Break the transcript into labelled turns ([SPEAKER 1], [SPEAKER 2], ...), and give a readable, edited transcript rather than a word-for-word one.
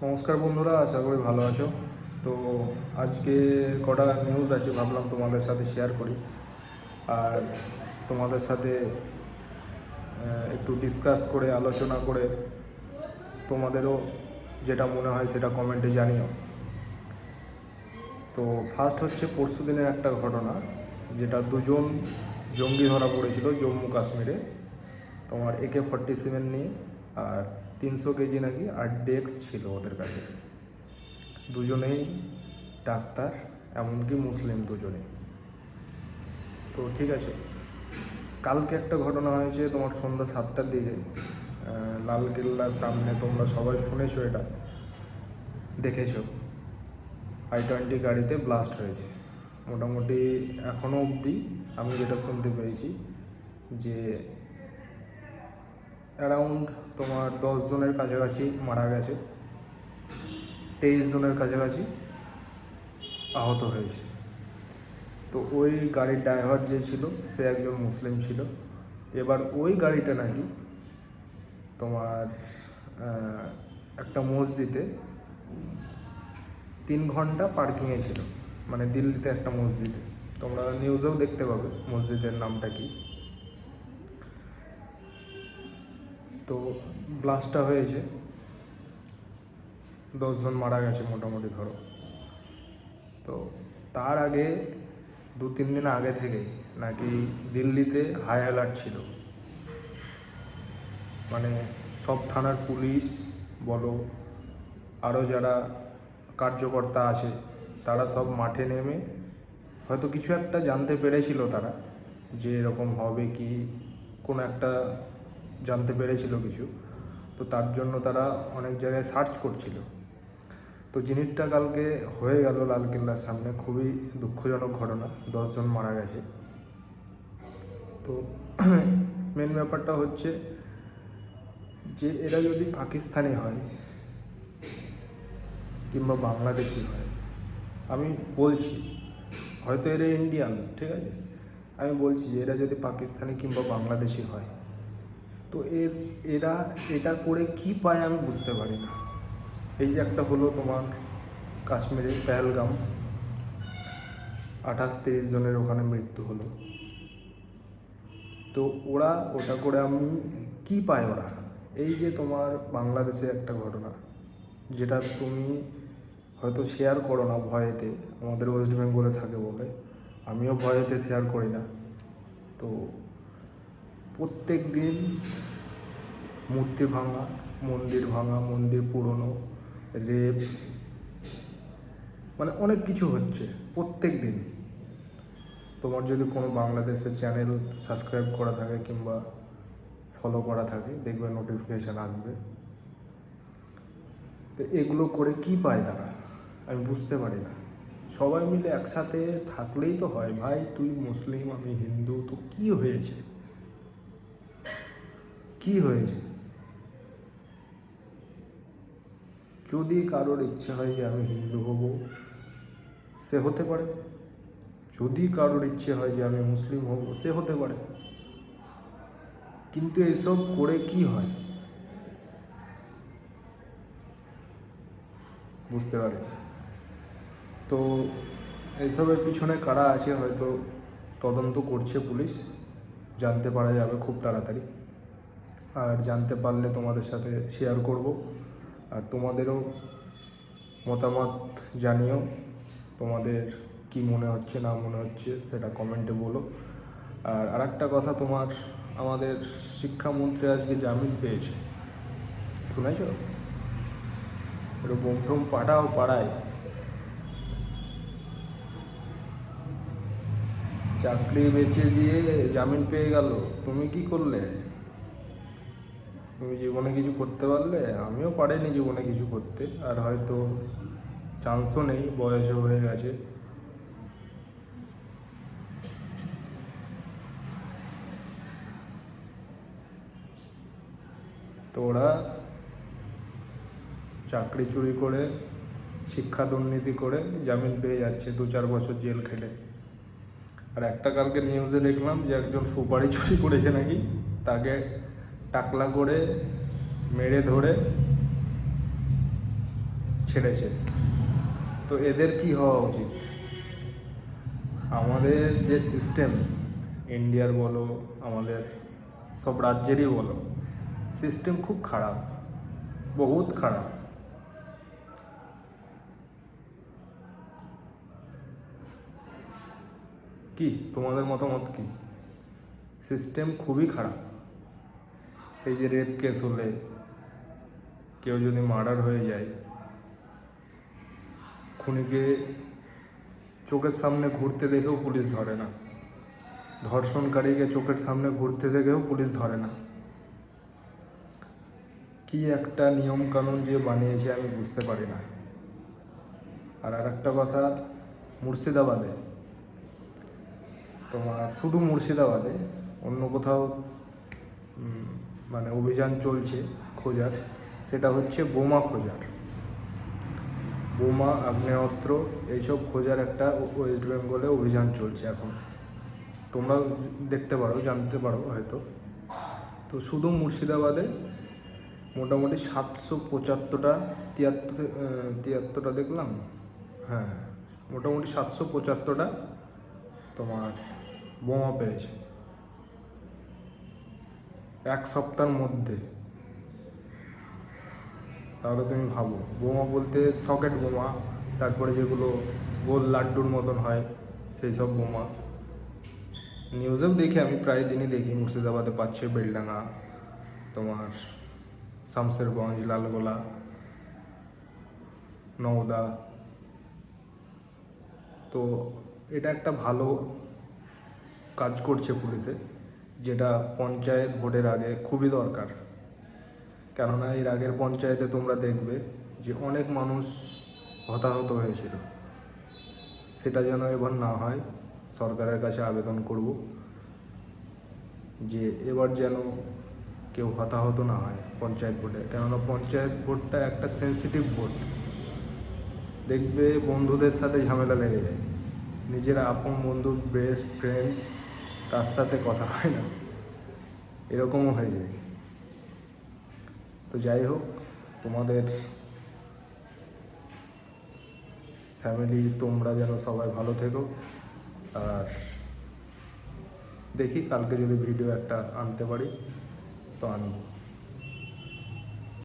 [SPEAKER 1] নমস্কার বন্ধুরা, আশা করি ভালো আছো। তো আজকে কটা নিউজ আছে, ভাবলাম তোমাদের সাথে শেয়ার করি আর তোমাদের সাথে একটু ডিসকাস করে আলোচনা করে তোমাদেরও যেটা মনে হয় সেটা কমেন্টে জানিও। তো ফার্স্ট হচ্ছে পরশু দিনের একটা ঘটনা, যেটা দুজন জঙ্গি ধরা পড়েছিল জম্মু কাশ্মীরে, তোমার AK-47 নিয়ে। আর 300 কেজি নাকি RDX ছিল ওদের কাছে। দুজনেই ডাক্তার, এমনকি মুসলিম দুজনেই। তো ঠিক আছে, কালকে একটা ঘটনা হয়েছে তোমার সন্ধ্যা 7টার দিকে লালকেল্লার সামনে। তোমরা সবাই শুনেছো, এটা দেখেছো। I-20 গাড়িতে ব্লাস্ট হয়েছে। মোটামুটি এখনও অবধি আমি যেটা শুনতে পেয়েছি যে অ্যারাউন্ড তোমার 10 জনের কাছাকাছি মারা গেছে, 23 জনের কাছাকাছি আহত হয়েছে। তো ওই গাড়ির ড্রাইভার যে ছিল সে একজন মুসলিম ছিল। এবার ওই গাড়িটা নাকি তোমার একটা মসজিদে 3 ঘন্টা পার্কিংয়ে ছিল, মানে দিল্লিতে একটা মসজিদে। তোমরা নিউজেও দেখতে পাবে মসজিদের নামটা কি। তো ব্লাস্টটা হয়েছে, 10 জন মারা গেছে মোটামুটি ধরো। তো তার আগে 2-3 দিন আগে থেকেই নাকি দিল্লিতে হাই অ্যালার্ট ছিল। মানে সব থানার পুলিশ বলো, আরও যারা কার্যকর্তা আছে তারা সব মাঠে নেমে হয়তো কিছু একটা জানতে পেরেছিল তারা, যে এরকম হবে কি কোনো একটা জানতে পেরেছিল কিছু। তো তার জন্য তারা অনেক জায়গায় সার্চ করছিল। তো জিনিসটা কালকে হয়ে গেল লালকেল্লার সামনে, খুবই দুঃখজনক ঘটনা, 10 জন মারা গেছে। তো মেন ব্যাপারটা হচ্ছে যে এরা যদি পাকিস্তানি হয় কিংবা বাংলাদেশি হয়, আমি বলছি হয়তো এরা ইন্ডিয়ান, ঠিক আছে, আমি বলছি যে এরা যদি পাকিস্তানি কিংবা বাংলাদেশি হয়, তো এরা এটা করে কি পায় আমি বুঝতে পারি না। এই যে একটা হলো তোমার কাশ্মীরে পেহেলগাম, 28-30 জনের ওখানে মৃত্যু হলো। তো ওরা ওটা করে আমি কি পায় ওরা? এই যে তোমার বাংলাদেশে একটা ঘটনা, যেটা তুমি হয়তো শেয়ার করো না ভয়েতে, আমাদের ওয়েস্ট বেঙ্গলে থাকে বলে, আমিও ভয়েতে শেয়ার করি না। তো প্রত্যেক দিন মূর্তি ভাঙা, মন্দির পুরনো, রেপ, মানে অনেক কিছু হচ্ছে প্রত্যেক দিন। তোমার যদি কোনো বাংলাদেশের চ্যানেল সাবস্ক্রাইব করা থাকে কিংবা ফলো করা থাকে, দেখবে নোটিফিকেশান আসবে। তো এগুলো করে কি পায় তারা আমি বুঝতে পারি না। সবাই মিলে একসাথে থাকলেই তো হয় ভাই, তুই মুসলিম আমি হিন্দু, তো কি হয়েছে? কি হয়েছে? যদি কারোর ইচ্ছে হয় যে আমি হিন্দু হব, সে হতে পারে। যদি কারোর ইচ্ছে হয় যে আমি মুসলিম হব, সে হতে পারে। কিন্তু এসব করে কি হয় বুঝতে পারি। তো এইসবের পিছনে কারা আছে হয়তো তদন্ত করছে পুলিশ, জানতে পারা যাবে খুব তাড়াতাড়ি। আর জানতে পারলে তোমাদের সাথে শেয়ার করব। আর তোমাদেরও মতামত জানিও, তোমাদের কি মনে হচ্ছে না মনে হচ্ছে সেটা কমেন্টে বলো। আর আরেকটা কথা, তোমার আমাদের শিক্ষামন্ত্রী আজকে জামিন পেয়েছে, শুনেছ? একটু বোম টোম পাঠাও পাড়ায়। চাকরি বেচে দিয়ে জামিন পেয়ে গেল, তুমি কি করলে? তুমি জীবনে কিছু করতে পারলে? আমিও পারিনি জীবনে কিছু করতে, আর হয়তো চান্সও নেই, বয়সও হয়ে গেছে। তো ওরা চাকরি চুরি করে, শিক্ষা দুর্নীতি করে জামিন পেয়ে যাচ্ছে 2-4 বছর জেল খেটে। আর একটা কালকে নিউজে দেখলাম যে একজন সুপারি চুরি করেছে নাকি, তাকে টাকলা করে মেরে ধরে ছেড়েছে। তো এদের কি হওয়া উচিত? আমাদের যে সিস্টেম, ইন্ডিয়ার বলো, আমাদের সব রাজ্যেরই বলো, সিস্টেম খুব খারাপ, বহুত খারাপ। কি তোমাদের মতামত কি? সিস্টেম খুবই খারাপ। এই যে রেপ কেস হলে, কেউ যদি মার্ডার হয়ে যায়, খুনিকে চোখের সামনে ঘুরতে দেখেও পুলিশ ধরে না, ধর্ষণকারীকে চোখের সামনে ঘুরতে দেখেও পুলিশ ধরে না। কি একটা নিয়ম কানুন যে বানিয়েছে আমি বুঝতে পারি না। আর একটা কথা, মুর্শিদাবাদে, তোমার শুধু মুর্শিদাবাদে, অন্য কোথাও মানে অভিযান চলছে খোঁজার, সেটা হচ্ছে বোমা খোঁজার। বোমা, আগ্নেয়াস্ত্র এইসব খোঁজার একটা ওয়েস্ট বেঙ্গলে অভিযান চলছে এখন। তোমরা দেখতে পারো, জানতে পারো হয়তো। তো শুধু মুর্শিদাবাদে মোটামুটি 775টা, 73টা দেখলাম, হ্যাঁ মোটামুটি 775টা তোমার বোমা পেয়েছে এক সপ্তাহের মধ্যে। তাহলে তুমি ভাবো, বোমা বলতে সকেট বোমা, তারপরে যেগুলো গোল লাড্ডুর মতন হয় সেই সব বোমা। নিউজেও দেখি, আমি প্রায় দিনই দেখি মুর্শিদাবাদে পাচ্ছে, বেলডাঙ্গা, তোমার শামসেরগঞ্জ, লালগোলা, নওদা। তো এটা একটা ভালো কাজ করছে পুলিশে, যেটা পঞ্চায়েত ভোটের আগে খুবই দরকার। কেননা এর আগের পঞ্চায়েতে তোমরা দেখবে যে অনেক মানুষ হতাহত হয়েছিল। সেটা যেন এবার না হয়, সরকারের কাছে আবেদন করব যে এবার যেন কেউ হতাহত না হয় পঞ্চায়েত ভোটে। কেননা পঞ্চায়েত ভোটটা একটা সেন্সিটিভ ভোট। দেখবে বন্ধুদের সাথে ঝামেলা লেগে যায়, নিজের আপন বন্ধু, বেস্ট ফ্রেন্ড, তার সাথে কথা হয় না, এরকমও হয়ে যায়। তো যাই হোক, তোমাদের ফ্যামিলি, তোমরা যেন সবাই ভালো থেকো। আর দেখি কালকে যদি ভিডিও একটা আনতে পারি তো আনবো।